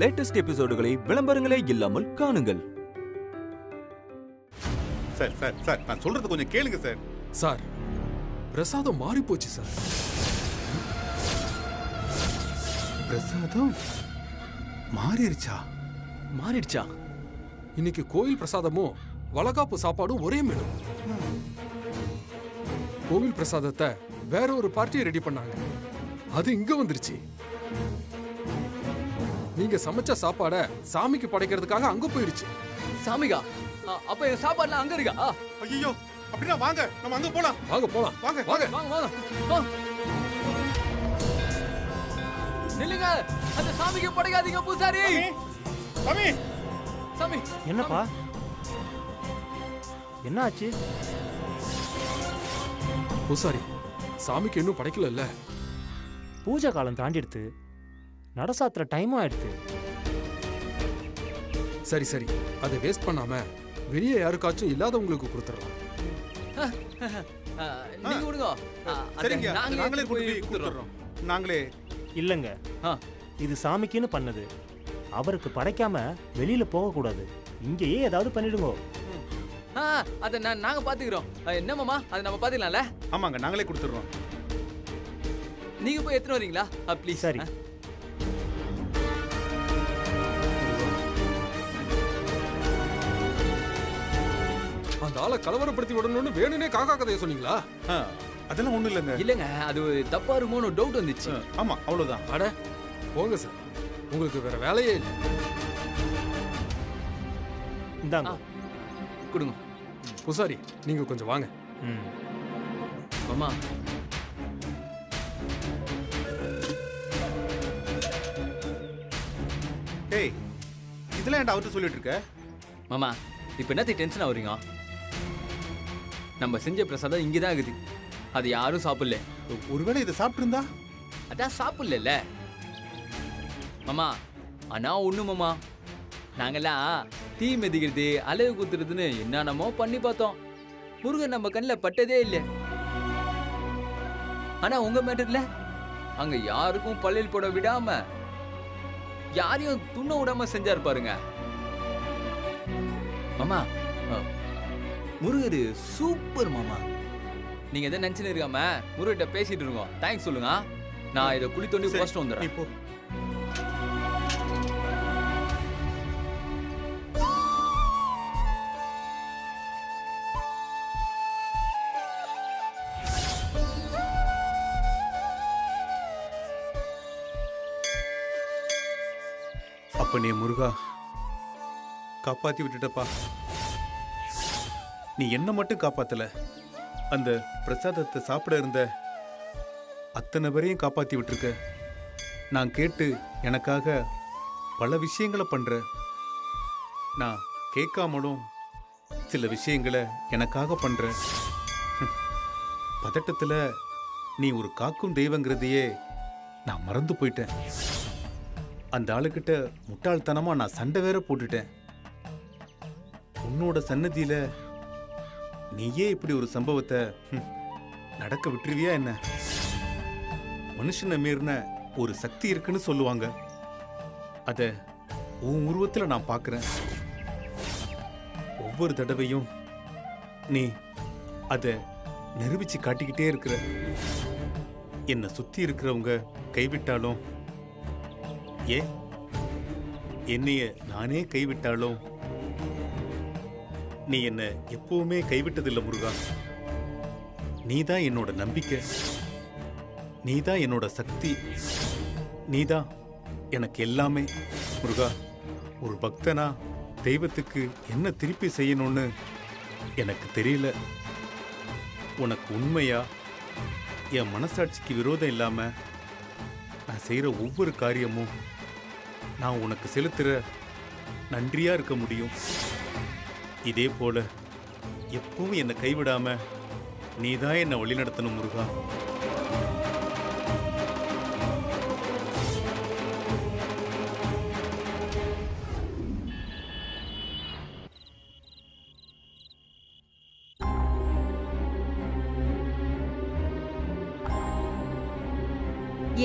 Latest எபிசோடுகளை விளம்பரங்களே இல்லாமல் காணுங்கள். Sir sir sir நான் சொல்றது கொஞ்சம் கேளுங்க சார். சார் பிரசாதம் மாறி போச்சு சார். பிரசாதம் மாறிடுச்சா? மாறிடுச்சா? இன்னைக்கு கோயில் பிரசாதமும் வளகாப்பு சாப்பாடும் ஒரே மெனு. கோவில் பிரசாதத்தை வேற ஒரு பார்ட்டியை ரெடி பண்ணாங்க, அது இங்க வந்துருச்சு. நீங்க சமைச்ச சாப்பாட சாமிக்கு படைக்கிறதுக்காக அங்க போயிருச்சு. சாமிகா, அப்ப என் சாப்பாடுலாம் அங்க இருக்கா? ஐயோ, அப்படின்னா வாங்க நம்ம அங்க போலாம். வாங்க போலாம். வாங்க வாங்க வாங்க வாங்க. நில்லுங்க, அந்த சாமிக்கு படைக்காதீங்க பூசாரி. சாமி சாமி என்னப்பா, என்ன ஆச்சு? பூசாரி, சாமிக்கு இன்னும் படைக்கல. பூஜை காலம் தாண்டிடுத்து, நடசாத்திர டைமும் ஆயிடுத்து. சரி சரி, அதை வேஸ்ட் பண்ணாம வெளியே யாருக்காச்சும் இல்லாதவங்களுக்கு கொடுத்துடலாம். நீங்க விடுங்க. சரிங்க, நாங்களே போய் போய் கொடுத்துறோம். நாங்களே இல்லைங்க, இது சாமிக்குன்னு பண்ணது. அவருக்கு படைக்காம வெளியில போக கூடாது. இங்கேயே ஏதாவது பண்ணிடுங்க. அத நாங்க பாத்துக்கிறோம். என்ன மாமா, அதை நம்ம பாத்துக்கலாம்ல? ஆமாங்க, நாங்களே கொடுத்துறோம். நீங்க போய் எடுத்துட்டு வரீங்களா ப்ளீஸ்? சரி. அந்த ஆளை கலவரப்படுத்தி விடணும்னு வேணுனே காக்கா கதையை சொன்னீங்களா? அதெல்லாம் ஒண்ணும் இல்லைங்க. இல்லங்க, அது தப்பா இருக்குமோன்னு டவுட் வந்துச்சு. ஆமா, அவ்வளவுதான். அட போங்க சார், உங்களுக்கு வேற வேலையே இல்லை. இந்தாங்க கொடுங்க. பூசாரி, நீங்க கொஞ்சம் வாங்க. மாமா, ஏய், இதெல்லாம் ஏன்டா அவர்கிட்ட சொல்லிட்டு இருக்க? மாமா இப்ப என்னத்தை டென்ஷன் ஆகுறீங்க? நம்ம செஞ்ச பிரசாதம் இங்கதான் இருக்குது, அது யாரும் சாப்பிடல. ஒருவேளை இதை சாப்பிட்டு இருந்தா? அதான் சாப்பிடல மாமா. ஆனா ஒண்ணு மாமா, நாங்கெல்லாம் தீ மிதிக்கிறது, அலகு குத்துறதுன்னு என்னென்னமோ பண்ணி பார்த்தோம். முருகன் நம்ம கண்ணில் பட்டதே இல்லை. ஆனா உங்க மேட்டர்ல அங்க யாருக்கும் பள்ளியில் போட விடாம, யாரையும் துண்ண விடாம செஞ்சாரு பாருங்க மாமா. முருகரு சூப்பர் மாமா. நீங்க எதை நினைச்சுன்னு இருக்காம முருகிட்ட பேசிட்டு இருக்கோம். தேங்க்ஸ் சொல்லுங்க. நான் இதை குழி தோண்டி போஸ்ட் வந்துடுறேன். இப்போ அப்ப நீ முருகா காப்பாத்தி விட்டுட்டப்பா. நீ என்ன மட்டும் காப்பாத்தல, அந்த பிரசாதத்தை சாப்பிட இருந்த அத்தனை பேரையும் காப்பாத்தி விட்டுருக்க. நான் கேட்டு எனக்காக பல விஷயங்களை பண்ற. நான் கேட்காமலும் சில விஷயங்களை எனக்காக பண்ற. பதட்டத்துல நீ ஒரு காக்கும் தெய்வங்கிறதையே நான் மறந்து போயிட்டேன். அந்த ஆளுகிட்ட முட்டாள்தனமா நான் சண்டை வேற போட்டுட்டேன். உன்னோட சன்னதியில நீயே இப்படி ஒரு சம்பவத்தை நடக்க விட்டுருவியா என்ன? மனுஷனை மீறின ஒரு சக்தி இருக்குன்னு சொல்லுவாங்க. அத உன் உருவத்துல நான் பார்க்கிறேன். ஒவ்வொரு தடவையும் நீ அத நிரூபிச்சு காட்டிக்கிட்டே இருக்கிற. என்னை சுத்தி இருக்கிறவங்க கைவிட்டாலும், என்னைய நானே கைவிட்டாலும், நீ என்ன எப்பவுமே கைவிட்டதில்லை முருகா. நீதான் என்னோட நம்பிக்கை, நீதான் என்னோட சக்தி, நீதான் எனக்கு எல்லாமே முருகா. ஒரு பக்தனா தெய்வத்துக்கு என்ன திருப்பி செய்யணும்னு எனக்கு தெரியல. உனக்கு உண்மையா என் மனசாட்சிக்கு விரோதம் இல்லாம நான் செய்யற ஒவ்வொரு காரியமும் நான் உனக்கு செலுத்துற நன்றியா இருக்க முடியும். இதே போல எப்பவும் என்னை கைவிடாம நீதான் என்னை வழிநடத்தணும் முருகா.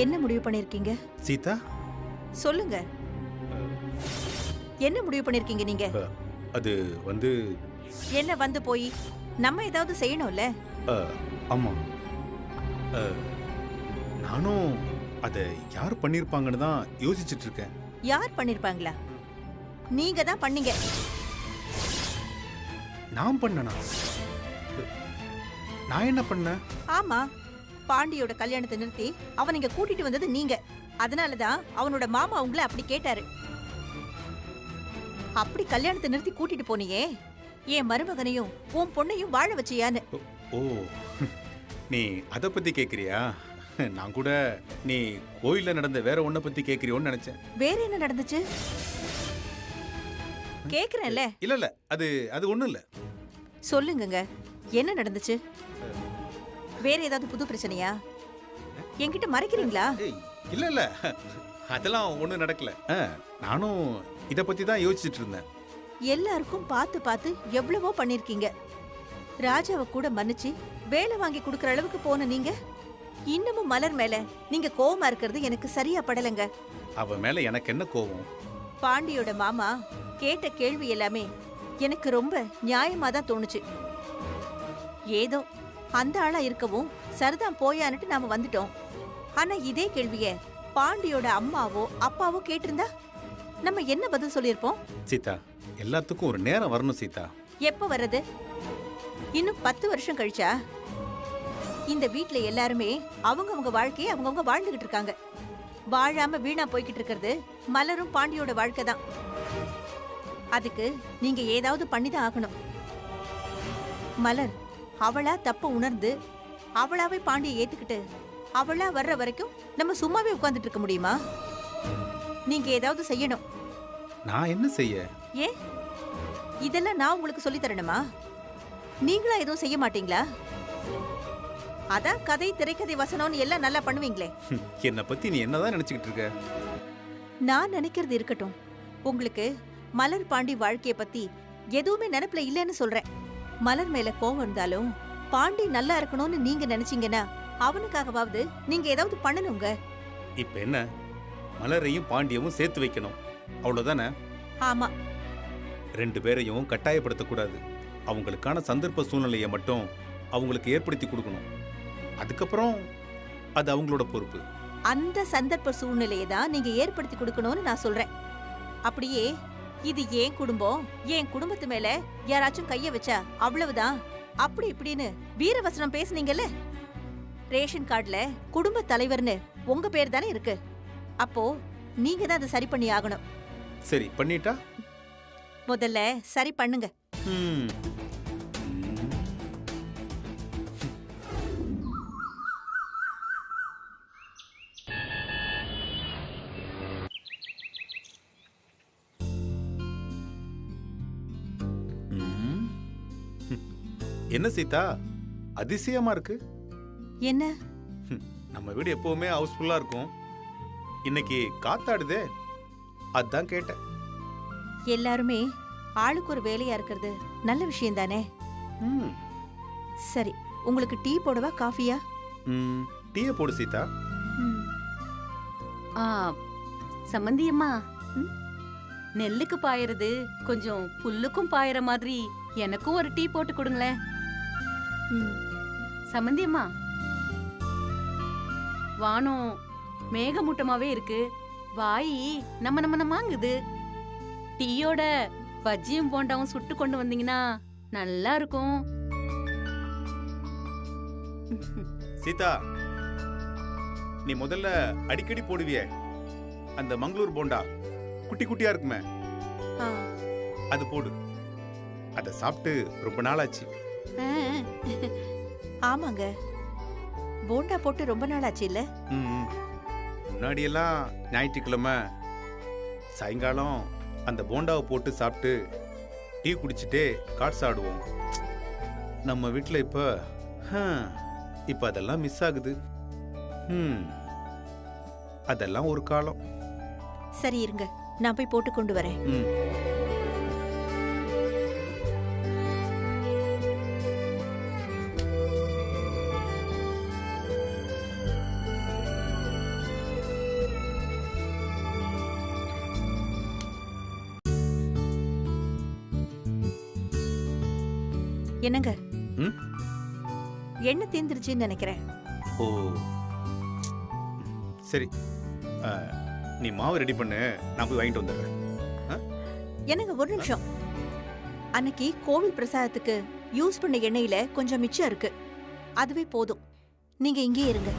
என்ன முடிவு பண்ணிருக்கீங்க? சீதா, சொல்லுங்க. என்ன முடிவு பண்ணிருக்கீங்க நீங்க? அது வந்து என்ன வந்து போய் நம்ம ஏதாவது செய்யணும்ல? ஆமா, நானும் அதை யார் பண்ணிருப்பாங்கன்னு தான் யோசிச்சுட்டு இருக்கேன். யார் பண்ணிருப்பாங்களா? நீங்க தான் பண்ணீங்க. நான் பண்ணனா? நான் என்ன பண்ணேன்? ஆமா, பாண்டியோட கல்யாணத்தை நிறுத்தி அவன் இங்க கூட்டிட்டு வந்தது நீங்க. அதனாலதான் அவனோட மாமா உங்களை அப்படி கேட்டாரு. அப்படி கல்யாணத்தை நிறுத்தி கூட்டிட்டு போனியே, என் மருமகனையும் உன் பொண்ணையும் வாழ வச்சியான்னு. ஓ, நீ அத பத்தி கேக்குறியா? நான் கூட நீ கோயில்ல நடந்த வேற ஒன்ன பத்தி கேக்குறியோன்னு நினைச்சேன். வேற என்ன நடந்துச்சு கேக்குறேன்ல. இல்ல இல்ல, அது அது ஒண்ணும் இல்ல. சொல்லுங்கங்க, என்ன நடந்துச்சு? வேற ஏதாவது புது பிரச்சனையா? என்கிட்ட மறைக்கிறீங்களா? இல்ல இல்ல, அதெல்லாம் ஒண்ணும் நடக்கல. நானும் இத பத்தி தான் யோசிச்சுட்டு இருந்தேன். எல்லாருக்கும் பார்த்து பார்த்து எவ்வளவோ பண்ணிருக்கீங்க. ராஜாவை கூட மன்னிச்சு வேலை வாங்கி கொடுக்கற அளவுக்கு போன நீங்க இன்னமும் மலர் மேல நீங்க கோவமா இருக்கிறது எனக்கு சரியா படலங்க. அவ மேல எனக்கு என்ன கோவம்? பாண்டியோட மாமா கேட்ட கேள்வி எல்லாமே எனக்கு ரொம்ப நியாயமா தான் தோணுச்சு. ஏதோ அந்த ஆளா இருக்கவும் சரிதான் போயான்னுட்டு நாம வந்துட்டோம். ஆனா இதே கேள்விய பாண்டியோட அம்மாவோ அப்பாவோ கேட்டிருந்தா நம்ம என்ன பதில் சொல்லியிருப்போம்? சீதா, எல்லாத்துக்கும் ஒரு நேரம் வரணும் சீதா. எப்ப வர்றது? இன்னும் 10 வருஷம் கழிச்சா? இந்த வீட்ல எல்லாருமே அவங்கவங்க வாழ்க்கையை அவங்கவங்க வாழ்ந்துகிட்டு இருக்காங்க. வாழாம வீணா போய்கிட்டு இருக்கிறது மலரும் பாண்டியோட வாழ்க்கை தான். அதுக்கு நீங்க ஏதாவது பண்ணிதான் ஆகணும். மலர் அவளா தப்ப உணர்ந்து அவளாவே பாண்டியை ஏத்துக்கிட்டு அவளா வர்ற வரைக்கும் நம்ம சும்மாவே உட்கார்ந்துட்டு இருக்க முடியுமா? நீங்க ஏதாவது செய்யணும். நான் என்ன செய்ய? ஏன் இதெல்லாம் நான் உங்களுக்கு சொல்லி தரணுமா? நீங்களா எதுவும் செய்ய மாட்டீங்களா? அதான் கதை, திரைக்கதை, வசனம்னு எல்லாம் நல்லா பண்ணுவீங்களே. என்ன பத்தி நீ என்னதான் நினைச்சுக்கிட்டு இருக்க? நான் நினைக்கிறது இருக்கட்டும். உங்களுக்கு மலர் பாண்டி வாழ்க்கைய பத்தி எதுவுமே நினைப்புல இல்லைன்னு சொல்றேன். மலர் மேல கோவம் இருந்தாலும் பாண்டி நல்லா இருக்கணும்னு நீங்க நினைச்சீங்கன்னா அவனுக்காகவாவது நீங்க ஏதாவது பண்ணணுங்க. இப்ப என்ன, மலரையும் பாண்டியவும் சேர்த்து வைக்கணும், அவ்வளவுதானே? ஆமா, 2 பேரையும் கட்டாயப்படுத்தக்கூடாது. அவங்களுக்கான சந்தர்ப்ப சூழ்நிலையை மட்டும் அவங்களுக்கு ஏற்படுத்தி கொடுக்கணும். அதுக்கப்புறம் அது அவங்களோட பொறுப்பு. அந்த சந்தர்ப்ப சூழ்நிலையை தான் நீங்க ஏற்படுத்தி கொடுக்கணும்னு நான் சொல்றேன். அப்படியே இது ஏன் குடும்பம், என் குடும்பத்து மேல யாராச்சும் கைய வச்சா அவ்வளவுதான் அப்படி இப்படின்னு வீரவசனம் பேசுனீங்கல்ல. ரேஷன் கார்டுல குடும்ப தலைவர்னு உங்க பேர் தானே இருக்கு. அப்போ நீங்க தான் அதை சரி பண்ணி ஆகணும். சரி, பண்ணிட்டா? முதல்ல சரி பண்ணுங்க. என்ன சீதா, அதிசயமா இருக்கு. என்ன? நம்ம வீடு எப்பவுமே ஹவுஸ்ஃபுல்லா இருக்கும், இன்னைக்கு காத்தாடுதே, அதான் கேட்டேன். எல்லாருமே ஆளுக்கு ஒரு வேலையா இருக்கிறது நல்ல விஷயம் தானே. சரி, உங்களுக்கு டீ போடவா காஃபியா? டீயை போடு சீதா. சம்பந்தியம்மா, நெல்லுக்கு பாயறது கொஞ்சம் புல்லுக்கும் பாயற மாதிரி எனக்கும் ஒரு டீ போட்டு கொடுங்களேன். சம்பந்தியம்மா, வானம் மேகமூட்டமாவே இருக்கு, வாயி நம்ம வாங்குது. டீயோட பஜ்ஜியும் போண்டாவும் சுட்டு கொண்டு வந்தீங்கன்னா நல்லா இருக்கும். சீதா, நீ முதல்ல அடிக்கடி போடுவிய அந்த மங்களூர் போண்டா, குட்டி குட்டியா இருக்குமே, அது போடு. அத சாப்பிட்டு ரொம்ப நாள் ஆச்சு. ஆமாங்க, போண்டா போட்டு ரொம்ப நாள் ஆச்சு இல்ல? முன்னாடி எல்லாம் ஞாயிற்றுக்கிழமை சாயங்காலம் அந்த போண்டாவை போட்டு சாப்பிட்டு டீ குடிச்சிட்டே கார்ட்ஸ் ஆடுவோம். நம்ம வீட்டில் இப்ப அதெல்லாம் மிஸ் ஆகுது. அதெல்லாம் ஒரு காலம். சரி இருங்க, நான் போய் போட்டு கொண்டு வரேன். என்னங்க ம்? எண்ணெய் தீந்துருச்சுன்னு நினைக்கிறேன். ஓ சரி, நீ மாவு ரெடி பண்ணு, நான் போய் வாங்கிட்டு வந்துடுறேன். என்னங்க ஒரு நிமிஷம். அன்னைக்கு கோவில் பிரசாதத்துக்கு யூஸ் பண்ண எண்ணெயில கொஞ்சம் மிச்சம் இருக்கு. அதுவே போதும். நீங்க இங்கே இருங்க.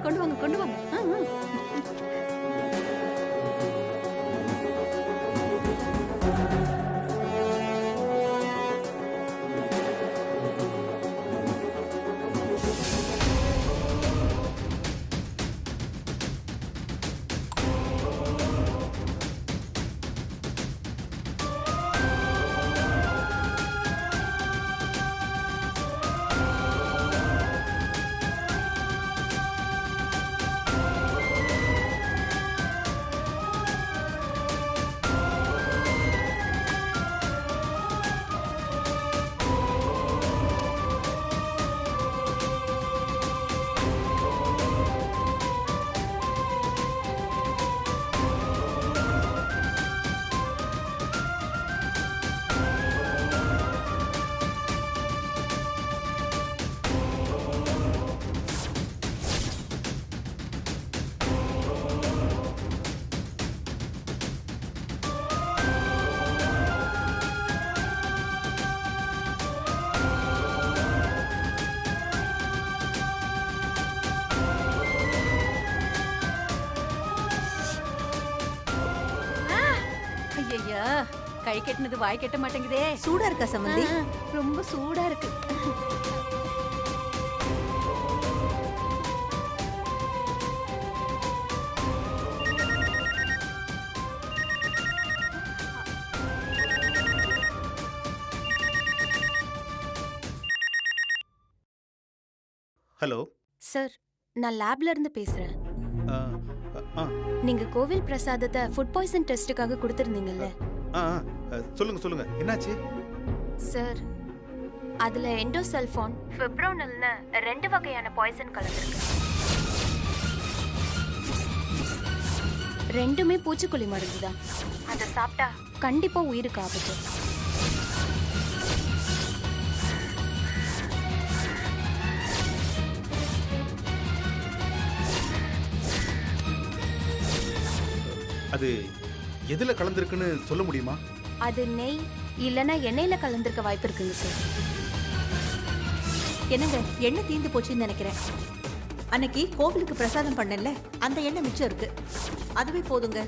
கொண்டு வாங்க கொண்டு வாங்க. ஐயா, கை கெட்டினது வாய் கெட்ட மாட்டேங்குதே. சூடா இருக்கா சம்பந்தி? ரொம்ப சூடா இருக்கு. ஹலோ சார், நான் லேப்ல இருந்து பேசுறேன். நீங்க கோவில் பிரசாதத்தை ஃபுட் பாய்சன் டெஸ்டுக்காக கொடுத்திருந்தீங்கல்ல? சொல்லுங்க சொல்லுங்க, என்னாச்சு? சார், அதுல எண்டோசல்ஃபான், ஃபிப்ரோனில்னு 2 வகையான பாய்சன் கலந்துருக்கு. ரெண்டுமே பூச்சிக்கொல்லி மருந்து தான். அதை சாப்பிட்டா கண்டிப்பா உயிருக்கு ஆபத்து. அது எதுல கலந்திருக்குன்னு சொல்ல முடியுமா? அது நெய் இல்லனா எண்ணெயில கலந்திருக்க வாய்ப்பு இருக்குங்க சார். என்னங்க எண்ணெய் தீந்து போச்சுன்னு நினைக்கிறேன். அன்னைக்கு கோவிலுக்கு பிரசாதம் பண்ணல, அந்த எண்ணெய் மிச்சம் இருக்கு. அதுவே போதுங்க.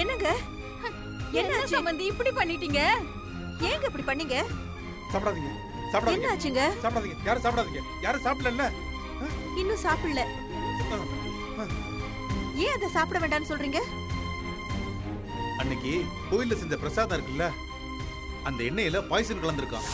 என்னங்க என்ன சம்பந்தி இப்படி பண்ணிட்டீங்க? ஏங்க இப்படி பண்ணீங்க? சாப்பிடாதீங்க சாப்பிடாதீங்க. என்ன ஆச்சுங்க? சாப்பிடாதீங்க, யாரும் சாப்பிடாதீங்க. யாரும் சாப்பிடல. இன்னும் சாப்பிடல. ஏன் அதை சாப்பிட வேண்டாம்னு சொல்றீங்க? அன்னைக்கு கோயில்ல செஞ்ச பிரசாதம் இருக்குல்ல, அந்த எண்ணெயில பாய்சன் கலந்திருக்கான்.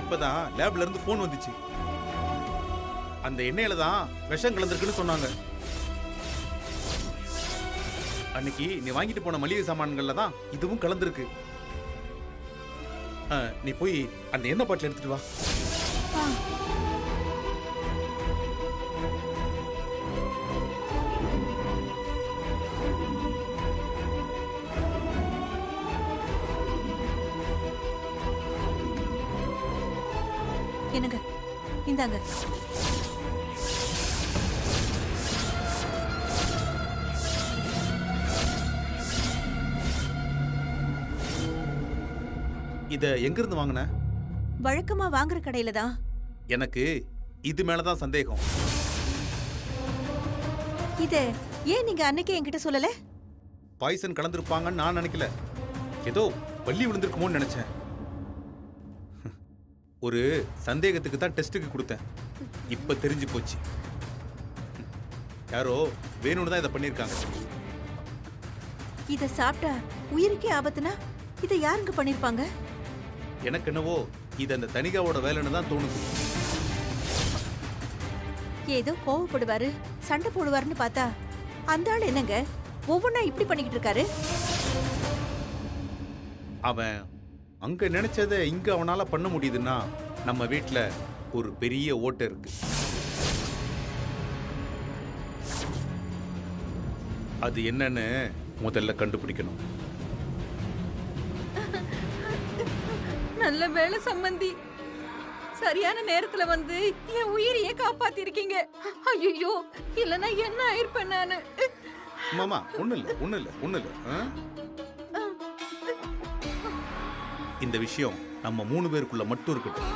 இப்பதான் லேப்ல இருந்து போன் வந்துச்சு. அந்த எண்ணெயில தான் விஷம் கலந்திருக்குன்னு சொன்னாங்க. அன்னைக்கு நீ வாங்கிட்டு போன மளிகை சாமான்கள்ல தான் இதுவும் கலந்துருக்கு. நீ போய் அந்த எண்ணெய் பாட்டில் எடுத்துட்டு வா. என்னங்க இந்தாங்க. இத எங்க இருந்து வாங்கின? வழக்கமா வாங்குற கடையில தான். எனக்கு இது மேலதான் சந்தேகம். இத ஏன் நீங்க அன்னைக்கே என்கிட்ட சொல்லல? பாய்சன் கலந்துருப்பாங்கன்னு நான் நினைக்கல. ஏதோ பள்ளி விழுந்திருக்குமோன்னு நினைச்சேன். ஒரு சந்தேகத்துக்கு தான் டெஸ்ட்டுக்கு கொடுத்தேன். இப்ப தெரிஞ்சு போச்சு. யாரோ வேணும்னு தான் இதை பண்ணிருக்காங்க. இத சாப்பிட்டா உயிருக்கே ஆபத்துனா இத யாருங்க பண்ணிருப்பாங்க? எனக்கு என்னவோ இது அந்த தனிகாவோட வேலைன்னு தான் தோணுது. ஏதோ கோவப்படுவாரு, சண்டை போடுவாருன்னு பார்த்தா அந்த ஆள் என்னங்க ஒவ்வொன்னா இப்படி பண்ணிக்கிட்டு இருக்காரு? அவன் அங்க நினைச்சதை இங்க அவனால பண்ண முடியுதுன்னா நம்ம வீட்டுல ஒரு பெரிய ஓட்டை இருக்கு. அது என்னன்னு முதல்ல கண்டுபிடிக்கணும். நல்ல வேலை சம்பந்தி, சரியான நேரத்துல வந்து என் உயிரையே காப்பாத்தி இருக்கீங்க. ஐயோ, இல்லனா என்ன ஆயிருப்பேன் நானு. மாமா ஒண்ணு இல்ல. இந்த விஷயம் நம்ம 3 பேருக்குள்ள மட்டும் இருக்கட்டும்.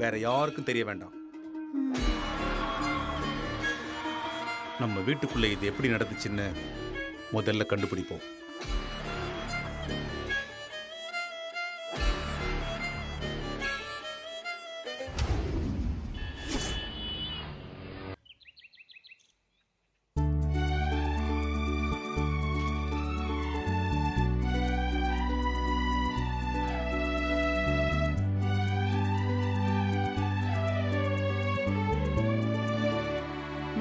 வேற யாருக்கும் தெரிய வேண்டாம். நம்ம வீட்டுக்குள்ள இது எப்படி நடந்துச்சுன்னு முதல்ல கண்டுபிடிப்போம்.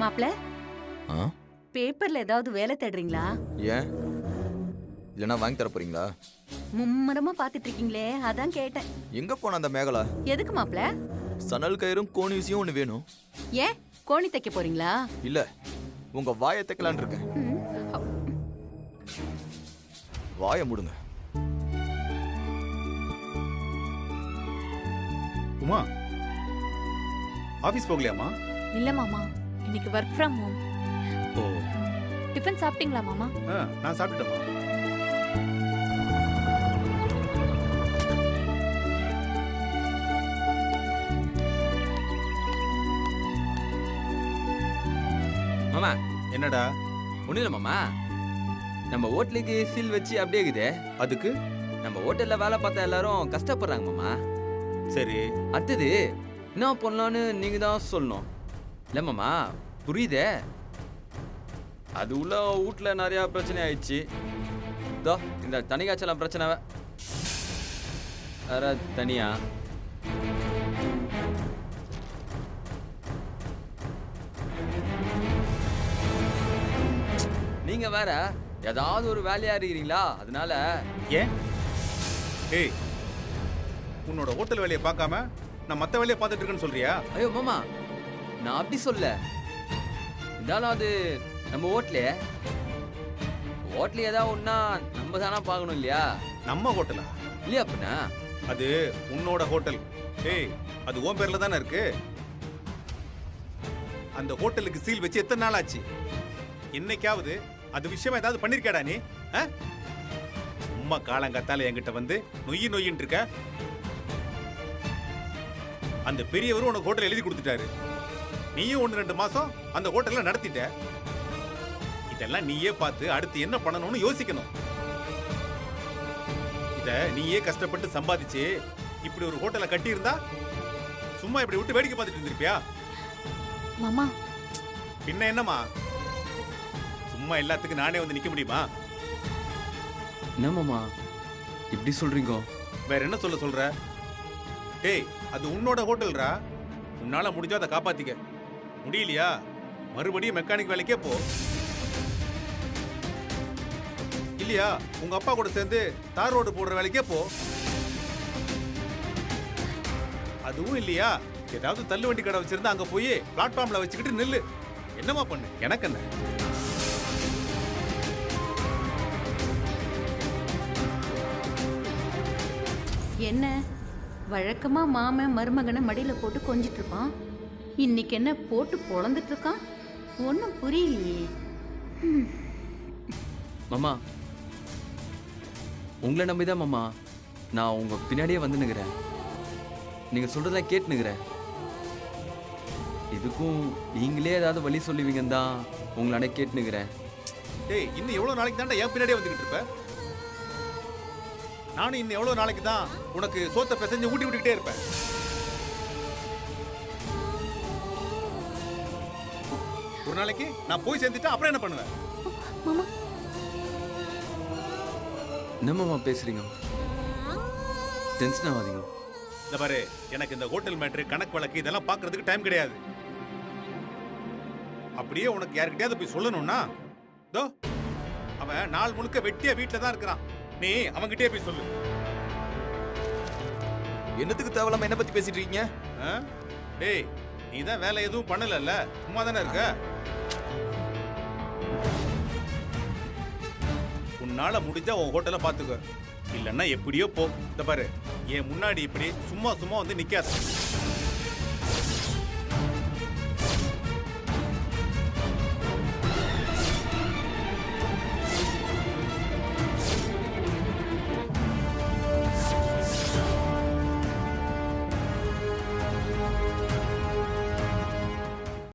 மாப்ள, பேப்பர்ல ஏதாவது வேலை தேடுறீங்களா? ஏன், இல்லனா வாங்கி தர போறீங்களா? மும்மரமா பாத்துட்டு இருக்கீங்களே, அதான் கேட்டேன். எங்க போன அந்த மேகலா? எதுக்கு மாப்ள? சணல் கயிறும் கோணிசியும் ஒண்ணு வேணும். ஏன் கோணி தைக்க போறீங்களா? இல்ல, உங்க வாயை தைக்கலான்னு இருக்கேன். வாயை மூடுங்க. உமா, ஆபீஸ் போகலையாமா? இல்ல மாமா, இன்னைக்கு ஒர்க் ஃப்ரம் ஹோம். ஓ, டிஃபன் சாப்பிட்டீங்களா மாமா? நான் சாப்பிட்டுட்டேமா. மாமா என்னடா? ஒண்ணு இல்ல மாமா, நம்ம ஹோட்டலுக்கு சீல் வச்சு அப்படியே இருக்குது. அதுக்கு நம்ம ஹோட்டல்ல வேலை பார்த்த எல்லாரும் கஷ்டப்படுறாங்க மாமா. சரி, அடுத்தது என்ன பண்ணலான்னு நீங்க தான் சொல்லணும். இல்ல மாமா, புரியுதே. அது உள்ள வீட்டுல நிறைய பிரச்சனை ஆயிடுச்சு. இதோ இந்த தனி காய்ச்சலாம் பிரச்சனை வேற தனியா. நீங்க வேற ஏதாவது ஒரு வேலையா இருக்கிறீங்களா, அதனால. ஏன்? ஏய், உன்னோட ஹோட்டல் வேலையை பார்க்காம நான் மத்த வேலையை பார்த்துட்டு இருக்கேன்னு சொல்றியா? ஐயோ மாமா, நான் அப்படி சொல்ல. இருந்தாலும் அது நம்ம ஹோட்டலே ஏதாவது ஒன்னா நம்ம தானே பார்க்கணும் இல்லையா? நம்ம ஹோட்டலா? இல்லையா அப்படின்னா? அது உன்னோட ஹோட்டல். ஏய், அது உன் பேர்ல தானே இருக்கு. அந்த ஹோட்டலுக்கு சீல் வச்சு எத்தனை நாள் ஆச்சு? என்னைக்காவது அது விஷயமா ஏதாவது பண்ணிருக்கடா நீ? சும்மா காலங்காத்தால என்கிட்ட வந்து நொய்யின்னு இருக்க. அந்த பெரியவரும் உனக்கு ஹோட்டல் எழுதி கொடுத்துட்டாரு. நீயும் 1-2 மாசம் அந்த ஹோட்டல்ல நடத்திட்ட. இதெல்லாம் நீயே பார்த்து அடுத்து என்ன பண்ணணும்னு யோசிக்கணும். இத நீயே கஷ்டப்பட்டு சம்பாதிச்சு இப்படி ஒரு ஹோட்டலை கட்டி இருந்தா சும்மா இப்படி விட்டு வேடிக்கை பார்த்துட்டு இருந்திருப்பியா? மாமா, பின்ன என்னமா, சும்மா எல்லாத்துக்கும் நானே வந்து நிக்க முடியுமா? என்ன மாமா இப்படி சொல்றீங்க? வேற என்ன சொல்ற? டேய், அது உன்னோட ஹோட்டல்ரா. உன்னால முடிஞ்சா அதை காப்பாத்திக்க. முடியலையா மறுபடியும் மெக்கானிக் வேலைக்கே போ. இல்லையா உங்க அப்பா கூட சேர்ந்து தார் ரோடு போடுற வேலைக்கே போ. அதுவும் இல்லையா ஏதாவது தள்ளு வண்டி கடை வச்சிருந்தா அங்க போய் பிளாட்ஃபார்ம்ல வச்சுக்கிட்டு நில்லு. என்னமா பண்ணு, எனக்கு என்ன. என்ன வழக்கமா மாமன் மருமகனை மடியில போட்டு கொஞ்சிட்டு இருப்பான், இன்னைக்கு என்ன போட்டு பொழந்துட்டு இருக்கான்? ஒன்னும் புரியலையே. மாமா உங்களை நம்பிதான் மாமா நான் உங்க பின்னாடியே வந்து நிக்கிறேன். நீங்க சொல்றதெல்லாம் கேட்டு நிக்கிறேன். இதுக்கும் நீங்களே ஏதாவது வழி சொல்லுவீங்கன்னு தான் உங்களை கேட்டு நிக்கிறேன். டேய், இன்னும் எவ்வளவு நாளைக்கு தான்டா என் பின்னாடியே வந்துகிட்டு இருப்ப? நானும் இன்னும் எவ்வளவு நாளைக்கு தான் உனக்கு சோத்தை பிசைஞ்சு ஊட்டி விட்டுக்கிட்டே இருப்பேன்? ஒரு நாளைக்கு நான் போய் சேர்ந்துட்டா அப்புறம் என்ன பண்ணுவேன்? மாமா என்னம்மா பேசுறீங்க? டென்ஷன் ஆகாதீங்க. இந்த பாரு, எனக்கு இந்த ஹோட்டல் மேட்ரு, கணக்கு வழக்கு இதெல்லாம் பார்க்கறதுக்கு டைம் கிடையாது. அப்படியே உனக்கு யாருக்கிட்டையாவது போய் சொல்லணும்னா தோ அவன் நாள் முழுக்க வெட்டியா வீட்டில் தான் இருக்கிறான். நீ அவன்கிட்டயே போய் சொல்லு. என்னத்துக்கு தேவையில்லாம என்ன பத்தி பேசிட்டு இருக்கீங்க? டேய், நீ தான் வேலை எதுவும் பண்ணலல்ல, சும்மா தானே இருக்க. உன்னால முடிஞ்சா உன் ஹோட்டலை பார்த்துக்க, இல்லைன்னா எப்படியோ போ. இந்த பாரு, என் முன்னாடி இப்படி சும்மா சும்மா வந்து நிக்காத.